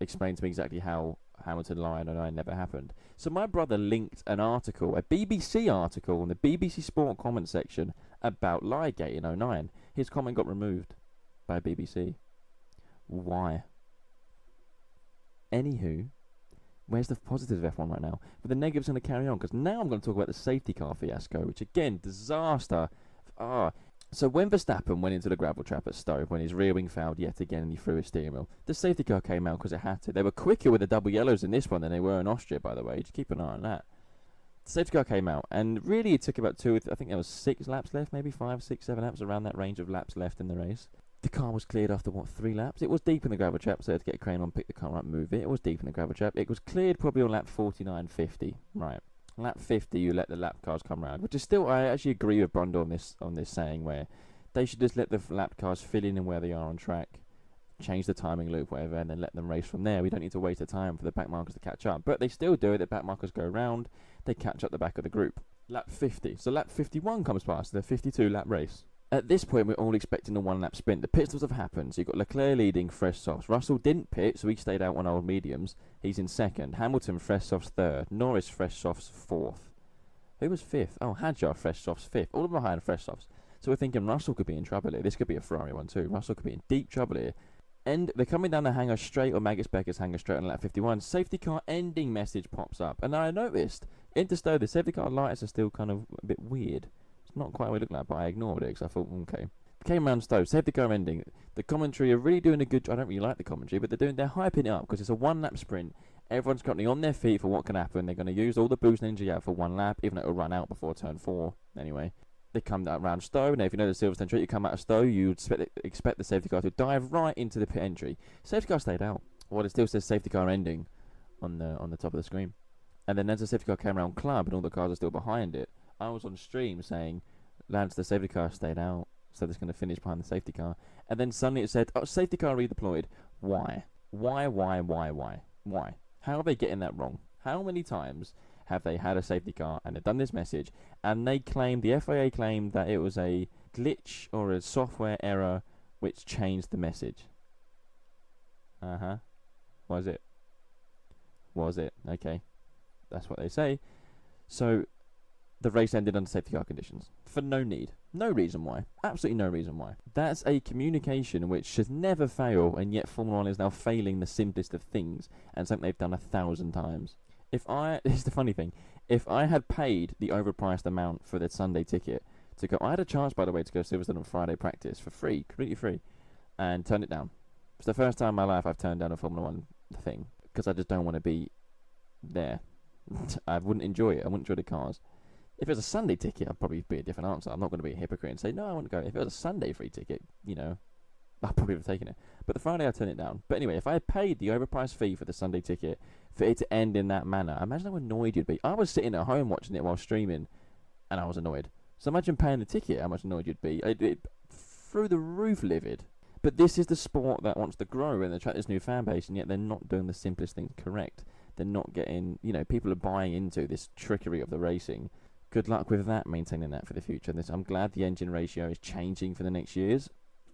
explain to me exactly how Hamilton lied and 09 never happened. So my brother linked an article, a BBC article in the BBC Sport comment section about Liegate in 09. His comment got removed by BBC. Why? Anywho, where's the positive of F1 right now? But the negative's going to carry on, because now I'm going to talk about the safety car fiasco, which again, disaster. So when Verstappen went into the gravel trap at Stowe, when his rear wing failed yet again and he threw his steering wheel, the safety car came out because it had to. They were quicker with the double yellows in this one than they were in Austria, by the way. Just keep an eye on that. The safety car came out, and really it took about I think there was 6 laps left, maybe 5, 6, 7 laps, around that range of laps left in the race. The car was cleared after, 3 laps? It was deep in the gravel trap, so they had to get a crane on, pick the car up, move it. It was deep in the gravel trap. It was cleared probably on lap 49, 50. Right. Lap 50, you let the lap cars come round, which is still, I actually agree with Brundle on this saying, where they should just let the lap cars fill in where they are on track, change the timing loop, whatever, and then let them race from there. We don't need to waste the time for the back markers to catch up. But they still do it. The back markers go round. They catch up the back of the group. Lap 50. So lap 51 comes past, the 52-lap race. At this point, we're all expecting a one-lap sprint. The pit stops have happened. So you've got Leclerc leading, fresh softs. Russell didn't pit, so he stayed out on old mediums. He's in second. Hamilton, fresh softs, third. Norris, fresh softs, fourth. Who was fifth? Oh, Hadjar, fresh softs, fifth. All of them behind fresh softs. So we're thinking Russell could be in trouble here. This could be a Ferrari one too. Russell could be in deep trouble here. And they're coming down the hangar straight, or Magus Becker's hangar straight on lap 51. Safety car ending message pops up. And I noticed, into Stowe, the safety car lights are still kind of a bit weird. It's not quite what it looked like, but I ignored it because I thought, okay. Came around Stowe, safety car ending. The commentary are really doing a good job. I don't really like the commentary, but they're hyping it up because it's a one-lap sprint. Everyone's currently on their feet for what can happen. They're going to use all the boost and energy out for one lap, even though it'll run out before turn 4 anyway. They come around Stowe. Now, if you know the Silverstone track, you come out of Stowe, you expect the safety car to dive right into the pit entry. Safety car stayed out. Well, it still says safety car ending on the top of the screen. And then as the safety car came around club and all the cars are still behind it, I was on stream saying, lads, the safety car stayed out, so it's going to finish behind the safety car. And then suddenly it said, oh, safety car redeployed. Why? Why? How are they getting that wrong? How many times have they had a safety car and they've done this message and they claimed, the FIA claimed that it was a glitch or a software error which changed the message? Was it? Okay. That's what they say. So the race ended under safety car conditions for no need. No reason why. Absolutely no reason why. That's a communication which should never fail, and yet Formula 1 is now failing the simplest of things and something they've done 1,000 times. Here's the funny thing, if I had paid the overpriced amount for the Sunday ticket to go, I had a chance, by the way, to go Silverstone on Friday practice for free, completely free, and turned it down. It's the first time in my life I've turned down a Formula 1 thing, because I just don't want to be there. I wouldn't enjoy it. I wouldn't enjoy the cars. If it was a Sunday ticket, I'd probably be a different answer. I'm not going to be a hypocrite and say, no, I want to go. If it was a Sunday free ticket, I'd probably have taken it. But the Friday, I turned it down. But anyway, if I had paid the overpriced fee for the Sunday ticket, for it to end in that manner, imagine how annoyed you'd be. I was sitting at home watching it while streaming, and I was annoyed. So imagine paying the ticket, how much annoyed you'd be. It through the roof livid. But this is the sport that wants to grow and attract this new fan base, and yet they're not doing the simplest things correct. They're not getting, people are buying into this trickery of the racing. Good luck with that, maintaining that for the future. I'm glad the engine ratio is changing for the next years.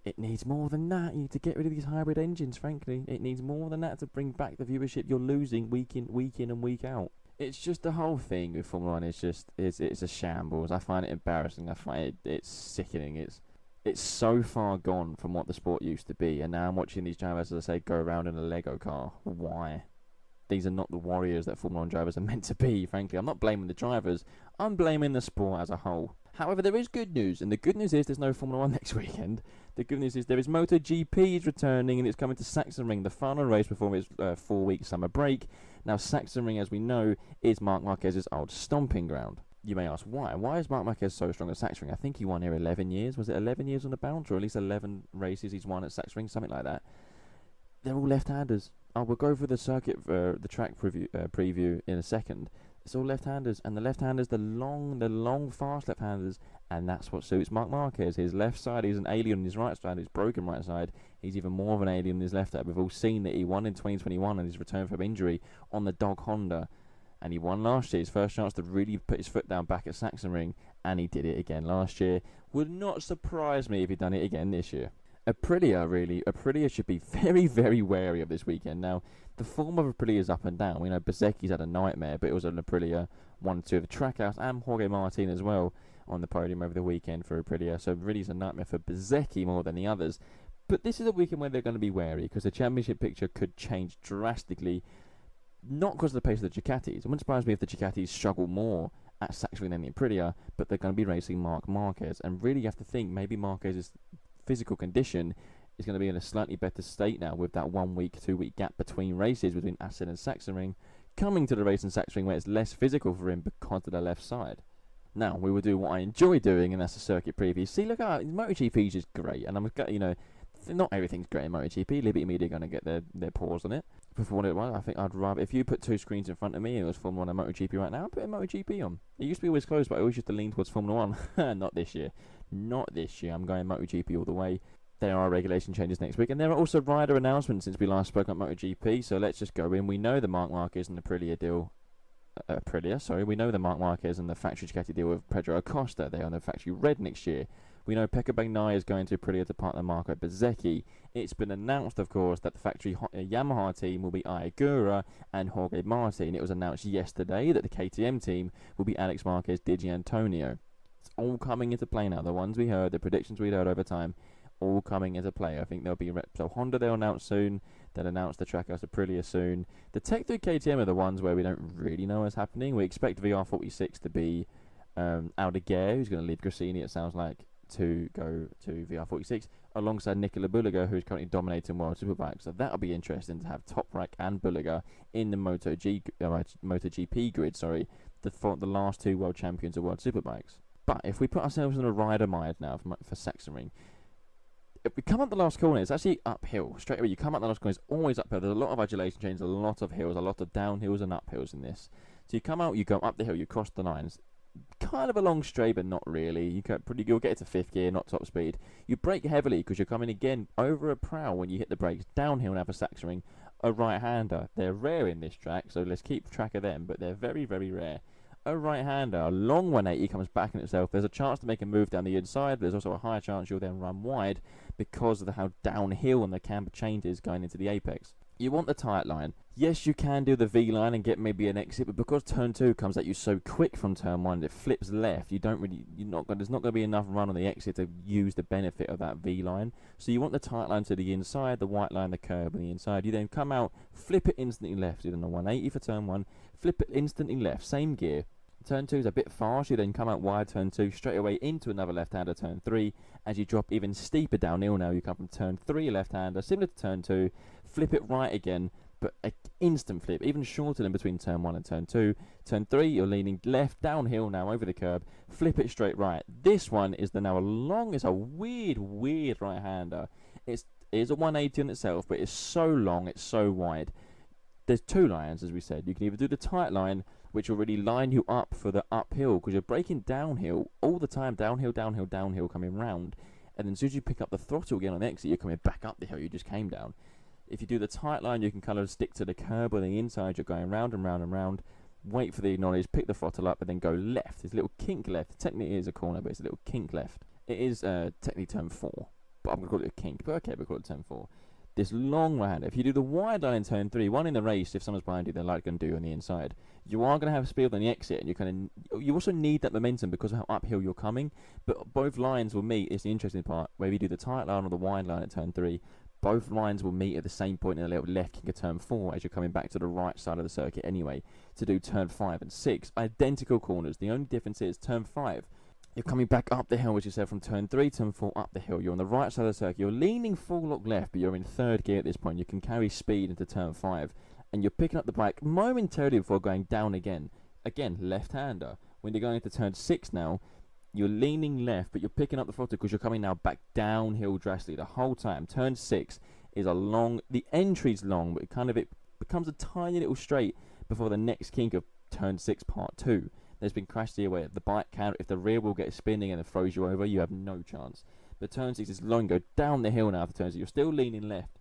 It needs more than that. You need to get rid of these hybrid engines, frankly. It needs more than that to bring back the viewership you're losing week in and week out. It's just the whole thing with Formula 1 it's a shambles. I find it embarrassing. I find it's sickening. It's so far gone from what the sport used to be, and now I'm watching these drivers, as I say, go around in a Lego car. Why? These are not the warriors that Formula 1 drivers are meant to be, frankly. I'm not blaming the drivers. I'm blaming the sport as a whole. However, there is good news, and the good news is there's no Formula 1 next weekend. The good news is there is MotoGP is returning, and it's coming to Sachsenring, the final race before his 4-week summer break. Now, Sachsenring, as we know, is Marc Marquez's old stomping ground. You may ask why. Why is Marc Marquez so strong at Sachsenring? I think he won here 11 years. Was it 11 years on the bounce, or at least 11 races he's won at Sachsenring, something like that? They're all left-handers. We'll go for the circuit, the track preview in a second. It's all left-handers, and the left-handers, the long, fast left-handers, and that's what suits Marc Marquez. His left side, he's an alien on his right side, his broken right side. He's even more of an alien on his left side. We've all seen that he won in 2021 on his return from injury on the dog Honda, and he won last year, his first chance to really put his foot down back at Sachsenring, and he did it again last year. Would not surprise me if he'd done it again this year. Aprilia should be very, very wary of this weekend. Now, the form of Aprilia is up and down. We know Bezzecchi's had a nightmare, but it was an Aprilia 1-2 of the Trackhouse, and Jorge Martin as well on the podium over the weekend for Aprilia. So really it's a nightmare for Bezzecchi more than the others. But this is a weekend where they're going to be wary, because the championship picture could change drastically, not because of the pace of the Ducatis. It wouldn't surprise me if the Ducatis struggle more at Sachsenring than the Aprilia, but they're going to be racing Marc Marquez. And really you have to think maybe Marquez's physical condition is going to be in a slightly better state now, with that 1-week, 2-week gap between races between Assen and Sachsenring, coming to the race in Sachsenring where it's less physical for him because of the left side. Now, we will do what I enjoy doing, and that's a circuit preview. See, look out, MotoGP is just great, and not everything's great in MotoGP. Liberty Media are going to get their paws on it. But for what it was, I think I'd rather, if you put two screens in front of me and it was Formula 1 and MotoGP right now, I'd put MotoGP on. It used to be always close, but I always used to lean towards Formula 1. Not this year. Not this year. I'm going MotoGP all the way. There are regulation changes next week, and there are also rider announcements since we last spoke about MotoGP, so let's just go in. We know the Marc Marquez and the Aprilia deal. We know the Marc Marquez and the factory Ducati deal with Pedro Acosta. They're on the factory red next year. We know Pecco Bagnaia is going to Aprilia to partner Marco Bezzecchi. It's been announced, of course, that the factory Yamaha team will be Ayagura and Jorge Martin. It was announced yesterday that the KTM team will be Alex Marquez, Digi Antonio. It's all coming into play now. The ones we heard, the predictions we heard over time, all coming into play. I think there'll be so Honda they'll announce soon. They'll announce the Trackhouse Aprilia soon. The Tech 3 KTM are the ones where we don't really know what's happening. We expect VR46 to be Aldeguer, who's going to leave Grassini, it sounds like, to go to VR46, alongside Nicola Bulliger, who's currently dominating World Superbike. So that'll be interesting to have Toprak and Bulliger in the MotoGP grid, the last two world champions of World Superbikes. But if we put ourselves in a rider mind now for Sachsenring, if we come up the last corner, it's actually uphill. Straight away, you come up the last corner, it's always uphill. There's a lot of adulation chains, a lot of hills, a lot of downhills and uphills in this. So you come out, you go up the hill, you cross the lines. Kind of a long straight, but not really. You'll get it to fifth gear, not top speed. You brake heavily because you're coming again over a prow when you hit the brakes. Downhill now for Sachsenring, a right-hander. They're rare in this track, so let's keep track of them, but they're very, very rare. A right-hander, a long 180 comes back in itself. There's a chance to make a move down the inside, but there's also a higher chance you'll then run wide because of how downhill and the camber changes going into the apex. You want the tight line. Yes, you can do the V line and get maybe an exit, but because turn 2 comes at you so quick from turn 1, it flips left. There's not going to be enough run on the exit to use the benefit of that V line. So you want the tight line to the inside, the white line, the curb on the inside. You then come out, flip it instantly left. You do a 180 for turn 1, flip it instantly left, same gear. Turn 2 is a bit fast, you then come out wide turn 2, straight away into another left-hander turn 3. As you drop even steeper downhill now, you come from turn 3 left-hander, similar to turn 2, flip it right again, but an instant flip, even shorter than between turn 1 and turn 2. Turn 3, you're leaning left, downhill now, over the curb, flip it straight right. This one is it's a weird right-hander. It is a 180 in itself, but it's so long, it's so wide. There's two lines, as we said. You can either do the tight line, which will really line you up for the uphill, because you're braking downhill all the time, downhill, coming round, and then as soon as you pick up the throttle again on the exit, you're coming back up the hill you just came down. If you do the tight line, you can kind of stick to the curb on the inside, you're going round and round and round, wait for the acknowledge, pick the throttle up, and then go left. There's a little kink left. Technically it is a corner, but it's a little kink left. It is technically turn 4, but I'm going to call it a kink, but okay, we'll call it turn 4. This long right-hander, if you do the wide line in turn 3, one in the race, if someone's behind you, they're likely going to do on the inside. You are going to have speed on the exit, and you also need that momentum because of how uphill you're coming. But both lines will meet. It's the interesting part. Whether you do the tight line or the wide line at turn 3, both lines will meet at the same point in a little left kick of turn 4 as you're coming back to the right side of the circuit anyway to do turn 5 and 6. Identical corners. The only difference is turn 5. You're coming back up the hill, which you said, from turn 3, turn 4, up the hill. You're on the right side of the circuit. You're leaning full lock left, but you're in third gear at this point. You can carry speed into turn 5. And you're picking up the bike momentarily before going down again. Again, left-hander. When you're going into turn 6 now, you're leaning left, but you're picking up the throttle because you're coming now back downhill drastically the whole time. Turn 6 is a long... The entry's long, but it becomes a tiny little straight before the next kink of turn 6 part 2. There's been crashes here where the bike can, if the rear wheel gets spinning and it throws you over, you have no chance. But turn 6 is long, go down the hill now after turn 6. You're still leaning left.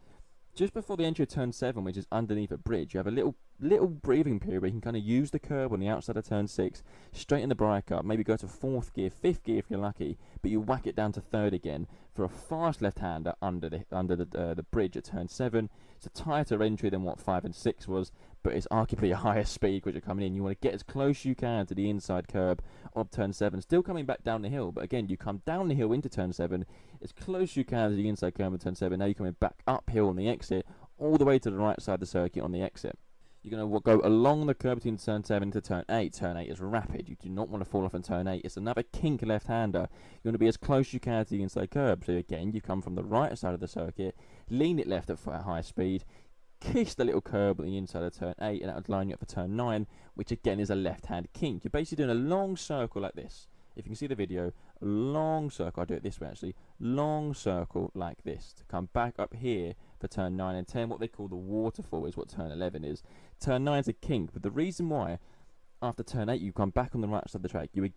Just before the entry of turn 7, which is underneath a bridge, you have a little breathing period where you can kind of use the curb on the outside of turn 6, straighten the bike up, maybe go to 4th gear, 5th gear if you're lucky, but you whack it down to 3rd again for a fast left-hander under the bridge at turn 7. It's a tighter entry than what 5 and 6 was, but it's arguably a higher speed because you're coming in. You want to get as close as you can to the inside curb of turn 7, still coming back down the hill, but again, you come down the hill into turn 7, as close as you can to the inside curb of turn 7. Now you're coming back uphill on the exit, all the way to the right side of the circuit on the exit. You're going to go along the curb between turn 7 to turn 8. Turn 8 is rapid. You do not want to fall off in turn 8. It's another kink left-hander. You want to be as close as you can to the inside curb. So again, you come from the right side of the circuit, lean it left at high speed, kiss the little curb on the inside of turn 8, and that would line you up for turn 9, which again is a left-hand kink. You're basically doing a long circle like this. If you can see the video, a long circle. I'll do it this way actually. Long circle like this to come back up here for turn 9 and 10. What they call the waterfall is what turn 11 is. Turn 9 is a kink, but the reason why after turn 8 you come back on the right side of the track, you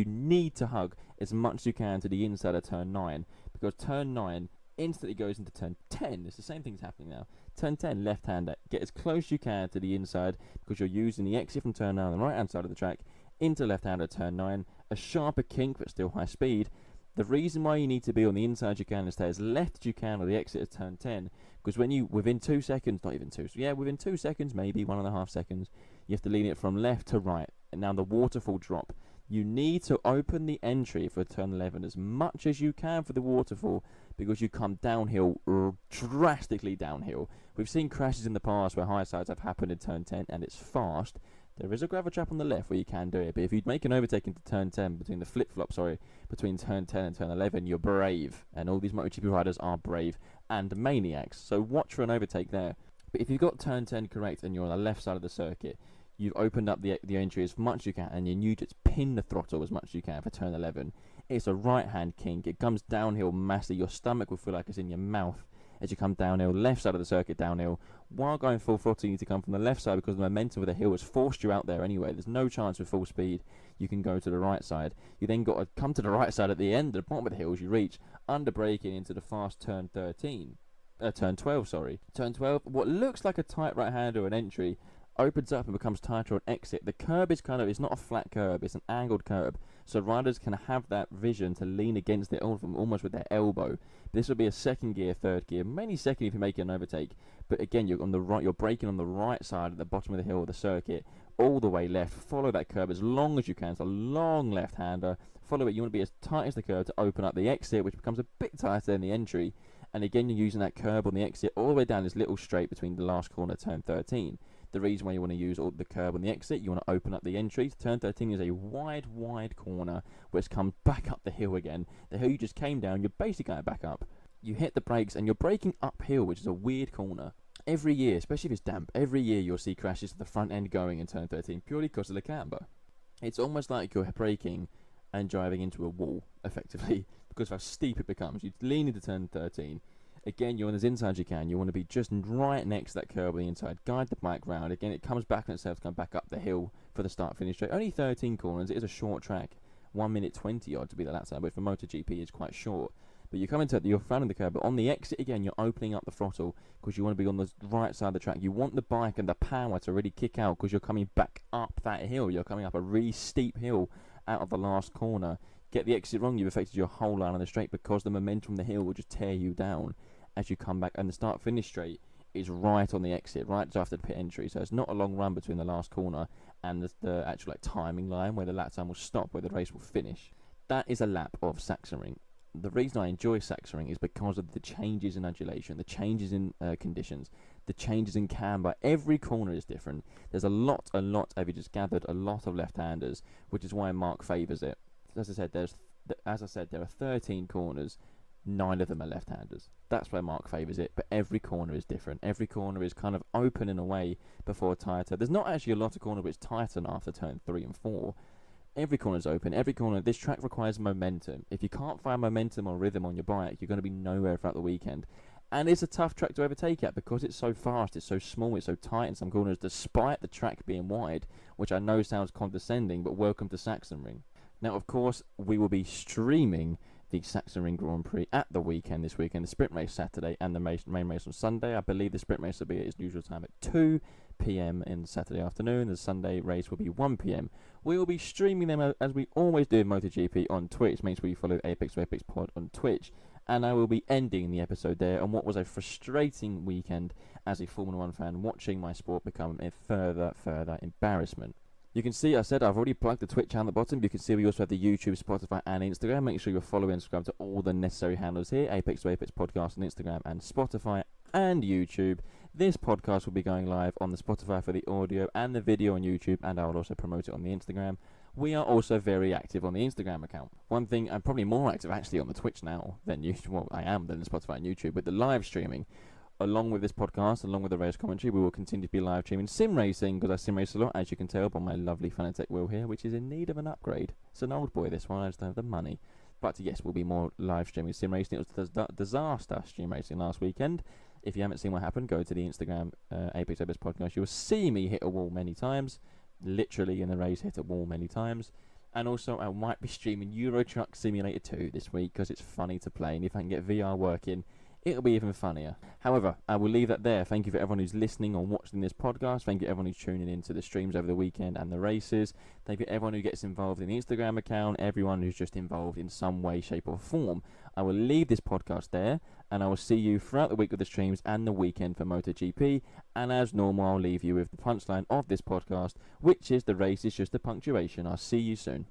need to hug as much as you can to the inside of turn 9, because turn 9 instantly goes into turn 10. It's the same thing's happening now. Turn 10, left-hander. Get as close as you can to the inside because you're using the exit from turn 9 on the right-hand side of the track into left-hander turn 9. A sharper kink, but still high speed. The reason why you need to be on the inside you can and stay as left as you can on the exit of turn 10, because when you, within 2 seconds, not even 2, yeah, within 2 seconds, maybe 1.5 seconds, you have to lean it from left to right. And now the waterfall drop. You need to open the entry for turn 11 as much as you can for the waterfall, because you come downhill, drastically downhill. We've seen crashes in the past where high sides have happened in turn 10 and it's fast. There is a gravel trap on the left where you can do it, but if you make an overtake into turn 10, between turn 10 and turn 11, you're brave. And all these MotoGP riders are brave and maniacs, so watch for an overtake there. But if you've got turn 10 correct and you're on the left side of the circuit, you've opened up the entry as much as you can, and you need to pin the throttle as much as you can for turn 11. It's a right-hand kink. It comes downhill massively. Your stomach will feel like it's in your mouth as you come downhill, left side of the circuit downhill. While going full throttle, you need to come from the left side because the momentum of the hill has forced you out there anyway. There's no chance with full speed you can go to the right side. You then got to come to the right side at the end, the bottom of the hill as you reach, under braking into the fast turn 12, sorry. Turn 12, what looks like a tight right-hander or an entry, opens up and becomes tighter on exit. The curb is it's not a flat curb, it's an angled curb, so riders can have that vision to lean against it almost with their elbow. This will be a second gear, third gear, mainly second if you're making an overtake, but again you're on the right, you're braking on the right side at the bottom of the hill of the circuit, all the way left. Follow that curb as long as you can. It's a long left-hander. Follow it. You want to be as tight as the curb to open up the exit, which becomes a bit tighter than the entry, and again you're using that curb on the exit all the way down this little straight between the last corner, turn 13. The reason why you want to use the curb on the exit, you want to open up the entry. Turn 13 is a wide corner where it's come back up the hill again. The hill you just came down, you're basically going back up. You hit the brakes and you're braking uphill, which is a weird corner. Every year, especially if it's damp, every year you'll see crashes to the front end going in turn 13 purely because of the camber. It's almost like you're braking and driving into a wall, effectively, because of how steep it becomes. You lean into turn 13. Again, you're on as inside as you can. You want to be just right next to that curb on the inside. Guide the bike round. Again, it comes back on itself to come back up the hill for the start-finish straight. Only 13 corners. It is a short track. 1 minute 20 odd to be the lap time, which for MotoGP is quite short. But you come into it, you're front of the curb, but on the exit again, you're opening up the throttle because you want to be on the right side of the track. You want the bike and the power to really kick out because you're coming back up that hill. You're coming up a really steep hill out of the last corner. Get the exit wrong, you've affected your whole line on the straight because the momentum from the hill will just tear you down as you come back, and the start finish straight is right on the exit, right after the pit entry, so it's not a long run between the last corner and the actual timing line where the lap time will stop, where the race will finish. That is a lap of Sachsenring. The reason I enjoy Sachsenring is because of the changes in undulation, the changes in conditions, the changes in camber. Every corner is different. There's a lot, have you just gathered, a lot of left-handers, which is why Mark favours it. As I said, there's as I said, there are 13 corners. 9 of them are left-handers. That's where Mark favours it, but every corner is different. Every corner is kind of open in a way before tighter. There's not actually a lot of corner which tighten after turn 3 and 4. Every corner is open. Every corner. This track requires momentum. If you can't find momentum or rhythm on your bike, you're going to be nowhere throughout the weekend. And it's a tough track to overtake at because it's so fast, it's so small, it's so tight in some corners, despite the track being wide, which I know sounds condescending, but welcome to Sachsenring. Now, of course, we will be streaming the Sachsenring Grand Prix at the weekend this weekend, the sprint race Saturday and the main race on Sunday. I believe the sprint race will be at its usual time at 2 p.m. in Saturday afternoon. The Sunday race will be 1 p.m. We will be streaming them as we always do in MotoGP on Twitch. Make sure you follow Apex to Apex Pod on Twitch. And I will be ending the episode there on what was a frustrating weekend as a Formula 1 fan, watching my sport become a further embarrassment. You can see, I said I've already plugged the Twitch down the bottom. You can see we also have the YouTube, Spotify and Instagram. Make sure you're following and subscribe to all the necessary handles here. Apex to Apex Podcast on Instagram and Spotify and YouTube. This podcast will be going live on the Spotify for the audio and the video on YouTube, and I will also promote it on the Instagram. We are also very active on the Instagram account. One thing, I'm probably more active actually on the Twitch now than YouTube. Well, I am than the Spotify and YouTube with the live streaming. Along with this podcast, along with the race commentary, we will continue to be live streaming sim racing, because I sim race a lot, as you can tell by my lovely Fanatec wheel here, which is in need of an upgrade. It's an old boy, this one, I just don't have the money. But yes, we'll be more live streaming sim racing. It was a disaster stream racing last weekend. If you haven't seen what happened, go to the Instagram Apex Apex Podcast. You'll see me hit a wall many times. Literally in the race, hit a wall many times. And also, I might be streaming Euro Truck Simulator 2 this week, because it's funny to play, and if I can get VR working, it'll be even funnier. However, I will leave that there. Thank you for everyone who's listening or watching this podcast. Thank you everyone who's tuning into the streams over the weekend and the races. Thank you everyone who gets involved in the Instagram account, everyone who's just involved in some way, shape or form. I will leave this podcast there, and I will see you throughout the week with the streams and the weekend for MotoGP. And as normal, I'll leave you with the punchline of this podcast, which is the race is just a punctuation. I'll see you soon.